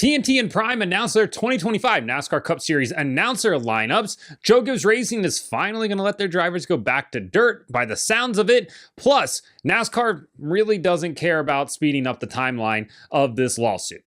TNT and Prime announced their 2025 NASCAR Cup Series announcer lineups. Joe Gibbs Racing is finally going to let their drivers go back to dirt by the sounds of it. Plus, NASCAR really doesn't care about speeding up the timeline of this lawsuit.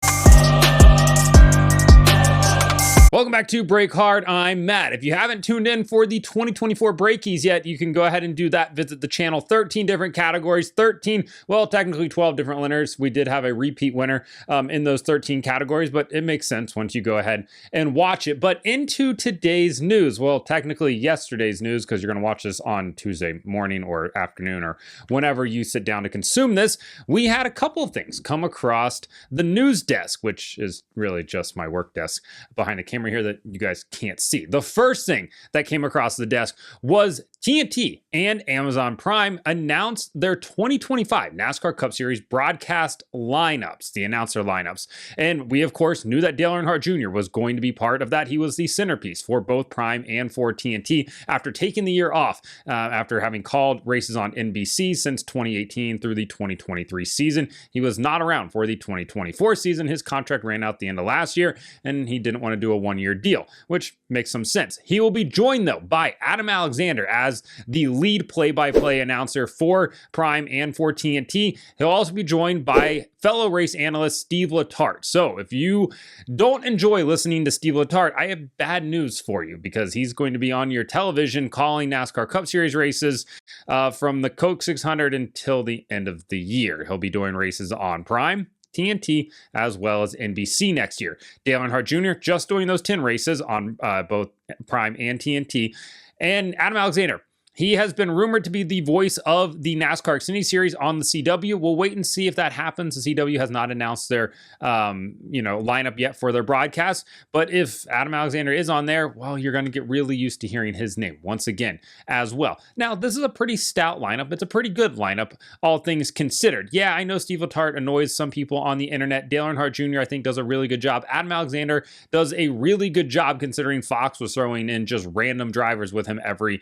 Welcome back to Break Hard. I'm Matt. If you haven't tuned in for the 2024 Breakies yet, you can go ahead and do that. Visit the channel. 13 different categories, technically 12 different winners. We did have a repeat winner in those 13 categories, but it makes sense once you go ahead and watch it. But into today's news, well, technically yesterday's news, because you're going to watch this on Tuesday morning or afternoon or whenever you sit down to consume this, we had a couple of things come across the news desk, which is really just my work desk behind the camera here that you guys can't see. The first thing that came across the desk was TNT and Amazon Prime announced their 2025 NASCAR Cup Series broadcast lineups, the announcer lineups. And we, of course, knew that Dale Earnhardt Jr. was going to be part of that. He was the centerpiece for both Prime and for TNT after taking the year off, after having called races on NBC since 2018 through the 2023 season. He was not around for the 2024 season. His contract ran out the end of last year, and he didn't want to do a one-year deal, which makes some sense. He will be joined, though, by Adam Alexander as the lead play-by-play announcer for Prime and for TNT. He'll also be joined by fellow race analyst Steve Letarte. So if you don't enjoy listening to Steve Letarte, I have bad news for you, because he's going to be on your television calling NASCAR Cup Series races from the Coke 600 until the end of the year. He'll be doing races on Prime, TNT, as well as NBC next year. Dale Earnhardt Jr. just doing those 10 races on both Prime and TNT. And Adam Alexander, he has been rumored to be the voice of the NASCAR Xfinity Series on the CW. We'll wait and see if that happens. The CW has not announced their, lineup yet for their broadcast. But if Adam Alexander is on there, well, you're going to get really used to hearing his name once again as well. Now, this is a pretty stout lineup. It's a pretty good lineup, all things considered. Yeah, I know Steve Letarte annoys some people on the internet. Dale Earnhardt Jr., I think, does a really good job. Adam Alexander does a really good job, considering Fox was throwing in just random drivers with him every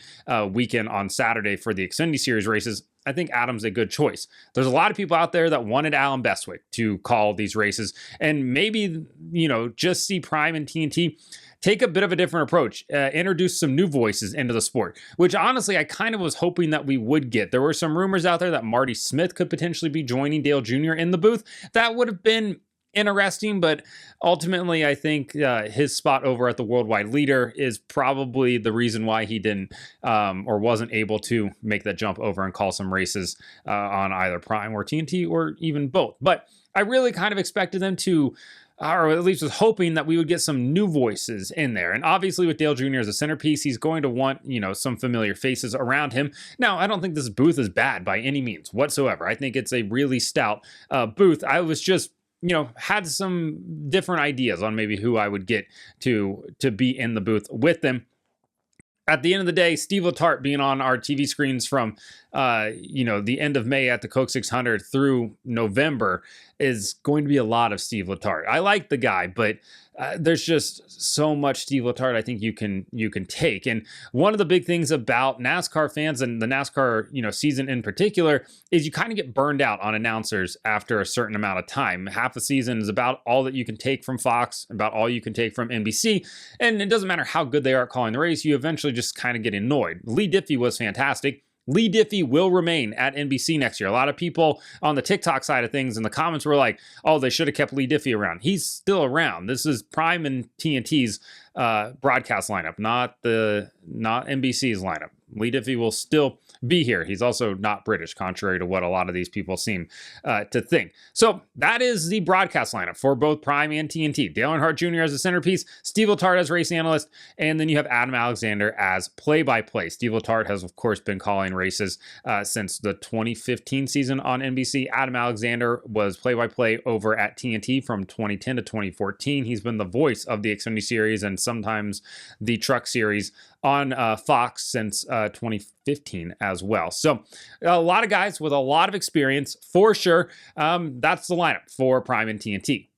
weekend on Saturday for the Xfinity Series races. I think Adam's a good choice. There's a lot of people out there that wanted Alan Bestwick to call these races, and maybe, just see Prime and TNT take a bit of a different approach, introduce some new voices into the sport, which honestly, I kind of was hoping that we would get. There were some rumors out there that Marty Smith could potentially be joining Dale Jr. in the booth. That would have been interesting, but ultimately I think his spot over at the Worldwide Leader is probably the reason why he didn't or wasn't able to make that jump over and call some races on either Prime or TNT or even both. But I really kind of expected them to, or at least was hoping that we would get some new voices in there. And obviously with Dale Jr. as a centerpiece, he's going to want, some familiar faces around him. Now, I don't think this booth is bad by any means whatsoever. I think it's a really stout booth. I was just had some different ideas on maybe who I would get to be in the booth with them. At the end of the day, Steve Letarte being on our TV screens from, the end of May at the Coke 600 through November is going to be a lot of Steve Letarte. I like the guy, but there's just so much Steve Letarte I think you can take. And one of the big things about NASCAR fans and the NASCAR season in particular is you kind of get burned out on announcers after a certain amount of time. Half the season is about all that you can take from Fox, about all you can take from NBC, and it doesn't matter how good they are at calling the race. You eventually just kind of get annoyed. Lee Diffie was fantastic. Lee Diffie will remain at NBC next year. A lot of people on the TikTok side of things in the comments were like, oh, they should have kept Lee Diffie around. He's still around. This is Prime and TNT's broadcast lineup, not NBC's lineup. Lee Diffie will still be here. He's also not British, contrary to what a lot of these people seem to think. So that is the broadcast lineup for both Prime and TNT. Dale Earnhardt Jr. as a centerpiece, Steve Letarte as race analyst, and then you have Adam Alexander as play-by-play. Steve Letarte has, of course, been calling races since the 2015 season on NBC. Adam Alexander was play-by-play over at TNT from 2010 to 2014. He's been the voice of the Xfinity Series and sometimes the Truck Series on Fox since 2015 as well. So a lot of guys with a lot of experience for sure. That's the lineup for Prime and TNT.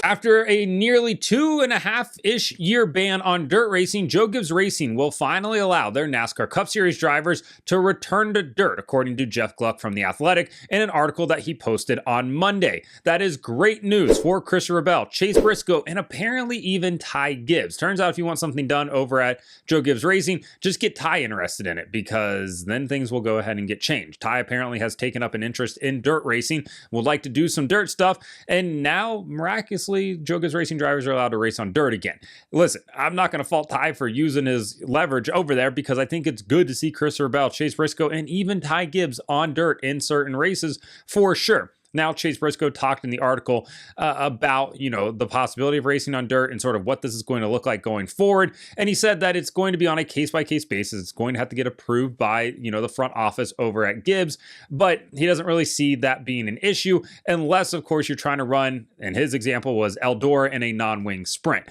After a nearly 2.5-ish year ban on dirt racing, Joe Gibbs Racing will finally allow their NASCAR Cup Series drivers to return to dirt, according to Jeff Gluck from The Athletic in an article that he posted on Monday. That is great news for Christopher Bell, Chase Briscoe, and apparently even Ty Gibbs. Turns out if you want something done over at Joe Gibbs Racing, just get Ty interested in it, because then things will go ahead and get changed. Ty apparently has taken up an interest in dirt racing, would like to do some dirt stuff, and now miraculously Joe Gibbs Racing drivers are allowed to race on dirt again. Listen, I'm not going to fault Ty for using his leverage over there, because I think it's good to see Christopher Bell, Chase Briscoe, and even Ty Gibbs on dirt in certain races for sure. Now, Chase Briscoe talked in the article about, the possibility of racing on dirt and sort of what this is going to look like going forward. And he said that it's going to be on a case-by-case basis. It's going to have to get approved by, the front office over at Gibbs. But he doesn't really see that being an issue unless, of course, you're trying to run, and his example was Eldora in a non-wing sprint.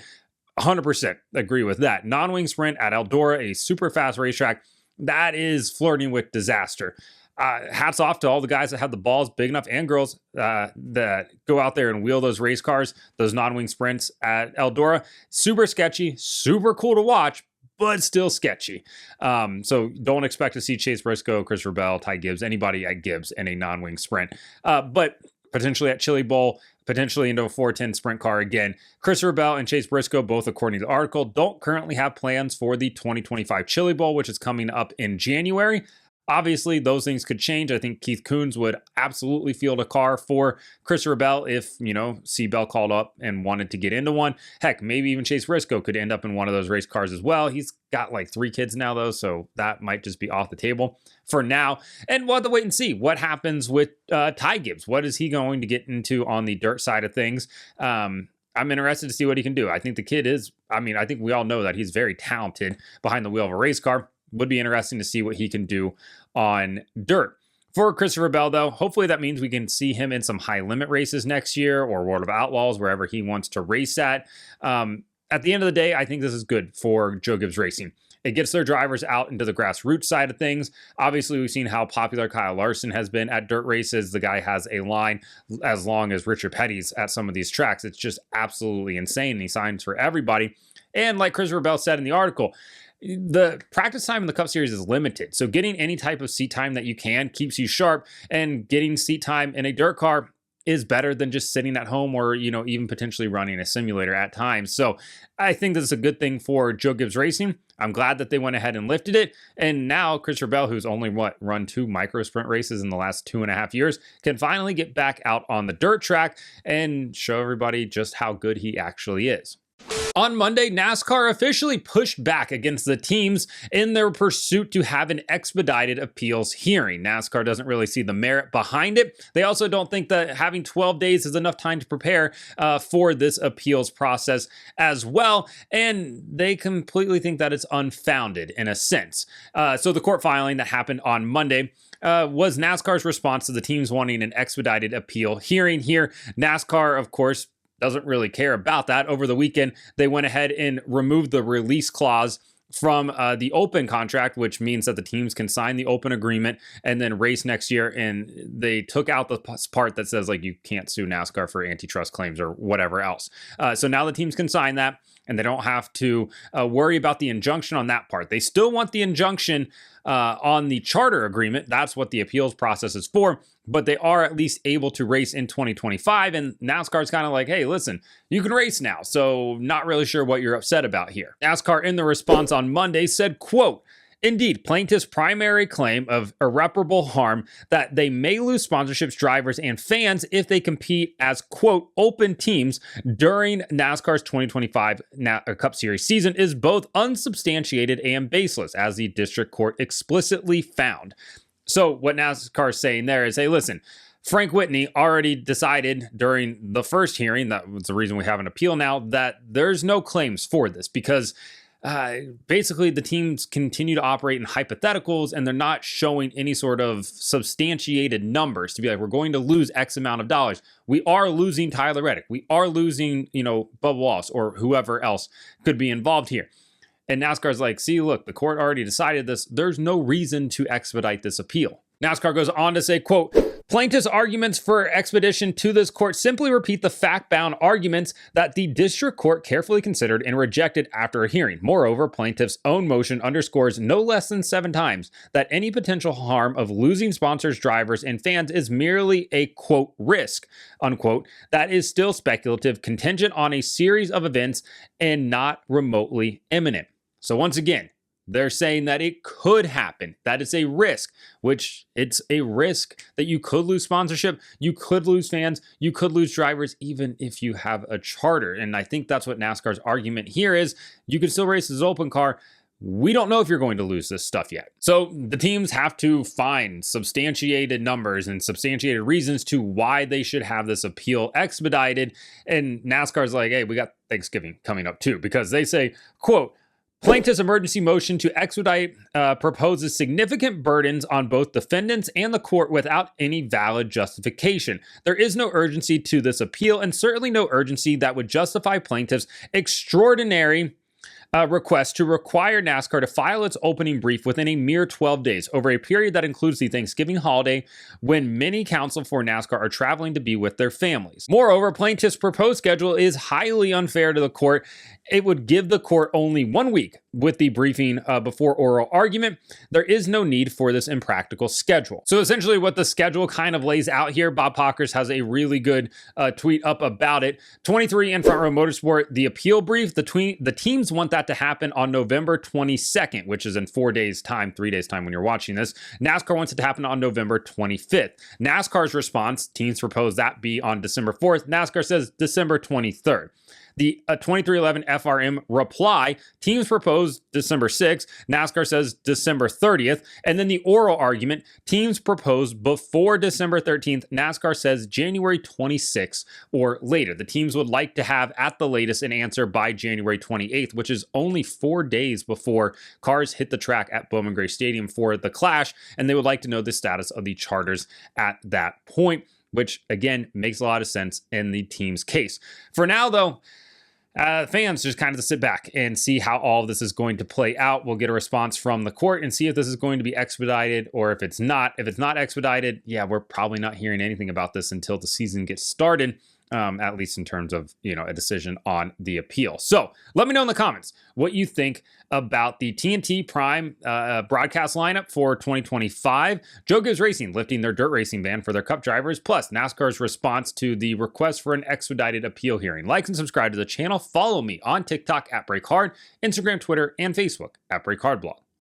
100% agree with that. Non-wing sprint at Eldora, a super fast racetrack, that is flirting with disaster. Hats off to all the guys that have the balls big enough, and girls that go out there and wheel those race cars, those non-wing sprints at Eldora. Super sketchy, super cool to watch, but still sketchy. So don't expect to see Chase Briscoe, Christopher Bell, Ty Gibbs, anybody at Gibbs in a non-wing sprint. But potentially at Chili Bowl, potentially into a 410 sprint car again. Christopher Bell and Chase Briscoe, both according to the article, don't currently have plans for the 2025 Chili Bowl, which is coming up in January. Obviously, those things could change. I think Keith Kunz would absolutely field a car for Christopher Bell if, C. Bell called up and wanted to get into one. Heck, maybe even Chase Briscoe could end up in one of those race cars as well. He's got like 3 kids now, though, so that might just be off the table for now. And we'll have to wait and see what happens with Ty Gibbs. What is he going to get into on the dirt side of things? I'm interested to see what he can do. I think the kid is, I think we all know that he's very talented behind the wheel of a race car. Would be interesting to see what he can do on dirt. For Christopher Bell, though, hopefully that means we can see him in some high-limit races next year, or World of Outlaws, wherever he wants to race at. At the end of the day, I think this is good for Joe Gibbs Racing. It gets their drivers out into the grassroots side of things. Obviously, we've seen how popular Kyle Larson has been at dirt races. The guy has a line as long as Richard Petty's at some of these tracks. It's just absolutely insane. He signs for everybody. And like Christopher Bell said in the article, the practice time in the Cup Series is limited. So getting any type of seat time that you can keeps you sharp, and getting seat time in a dirt car is better than just sitting at home or, even potentially running a simulator at times. So I think this is a good thing for Joe Gibbs Racing. I'm glad that they went ahead and lifted it. And now Christopher Bell, who's only run 2 micro sprint races in the last 2.5 years, can finally get back out on the dirt track and show everybody just how good he actually is. On Monday, NASCAR officially pushed back against the teams in their pursuit to have an expedited appeals hearing. NASCAR doesn't really see the merit behind it. They also don't think that having 12 days is enough time to prepare for this appeals process as well, and they completely think that it's unfounded in a sense. So the court filing that happened on Monday was NASCAR's response to the teams wanting an expedited appeal hearing here. NASCAR, of course, doesn't really care about that. Over the weekend, they went ahead and removed the release clause from the open contract, which means that the teams can sign the open agreement and then race next year. And they took out the part that says you can't sue NASCAR for antitrust claims or whatever else. So now the teams can sign that, and they don't have to worry about the injunction on that part. They still want the injunction on the charter agreement. That's what the appeals process is for, but they are at least able to race in 2025. And NASCAR's kind of like, hey, listen, you can race now. So not really sure what you're upset about here. NASCAR in the response on Monday said, quote, "Indeed, plaintiffs' primary claim of irreparable harm that they may lose sponsorships, drivers, and fans if they compete as, quote, open teams during NASCAR's 2025 Cup Series season is both unsubstantiated and baseless, as the district court explicitly found." So what NASCAR is saying there is, hey, listen, Frank Whitney already decided during the first hearing, that was the reason we have an appeal now, that there's no claims for this because basically the teams continue to operate in hypotheticals, and they're not showing any sort of substantiated numbers to be like, we're going to lose X amount of dollars. We are losing Tyler Reddick. We are losing, Bubba Wallace or whoever else could be involved here. And NASCAR's like, see, look, the court already decided this. There's no reason to expedite this appeal. NASCAR goes on to say, quote, plaintiffs' arguments for expedition to this court simply repeat the fact-bound arguments that the district court carefully considered and rejected after a hearing. Moreover, plaintiffs' own motion underscores no less than 7 times that any potential harm of losing sponsors, drivers, and fans is merely a, quote, risk, unquote, that is still speculative, contingent on a series of events, and not remotely imminent. So once again, they're saying that it could happen. That is a risk, which it's a risk that you could lose sponsorship, you could lose fans, you could lose drivers, even if you have a charter. And I think that's what NASCAR's argument here is. You can still race this open car. We don't know if you're going to lose this stuff yet. So the teams have to find substantiated numbers and substantiated reasons to why they should have this appeal expedited. And NASCAR's like, hey, we got Thanksgiving coming up too, because they say, quote, plaintiff's emergency motion to expedite proposes significant burdens on both defendants and the court without any valid justification. There is no urgency to this appeal, and certainly no urgency that would justify plaintiffs' extraordinary request to require NASCAR to file its opening brief within a mere 12 days over a period that includes the Thanksgiving holiday when many counsel for NASCAR are traveling to be with their families. Moreover, plaintiffs' proposed schedule is highly unfair to the court. It would give the court only 1 week with the briefing before oral argument. There is no need for this impractical schedule. So essentially what the schedule kind of lays out here, Bob Pockers has a really good tweet up about it. 23 in Front Row Motorsport, the appeal brief, the teams want that to happen on November 22nd, which is in 4 days time, 3 days time when you're watching this. NASCAR wants it to happen on November 25th. NASCAR's response, teams propose that be on December 4th. NASCAR says December 23rd. The 2311 FRM reply, teams propose December 6th, NASCAR says December 30th, and then the oral argument, teams propose before December 13th, NASCAR says January 26th or later. The teams would like to have at the latest an answer by January 28th, which is only 4 days before cars hit the track at Bowman Gray Stadium for the Clash, and they would like to know the status of the charters at that point, which again makes a lot of sense in the team's case. For now, though, fans just kind of to sit back and see how all of this is going to play out. We'll get a response from the court and see if this is going to be expedited or if it's not. If it's not expedited, yeah, we're probably not hearing anything about this until the season gets started. At least in terms of, a decision on the appeal. So let me know in the comments what you think about the TNT Prime broadcast lineup for 2025. Joe Gibbs Racing lifting their dirt racing ban for their Cup drivers, plus NASCAR's response to the request for an expedited appeal hearing. Like and subscribe to the channel. Follow me on TikTok at BreakHard, Instagram, Twitter, and Facebook at BreakHardBlog.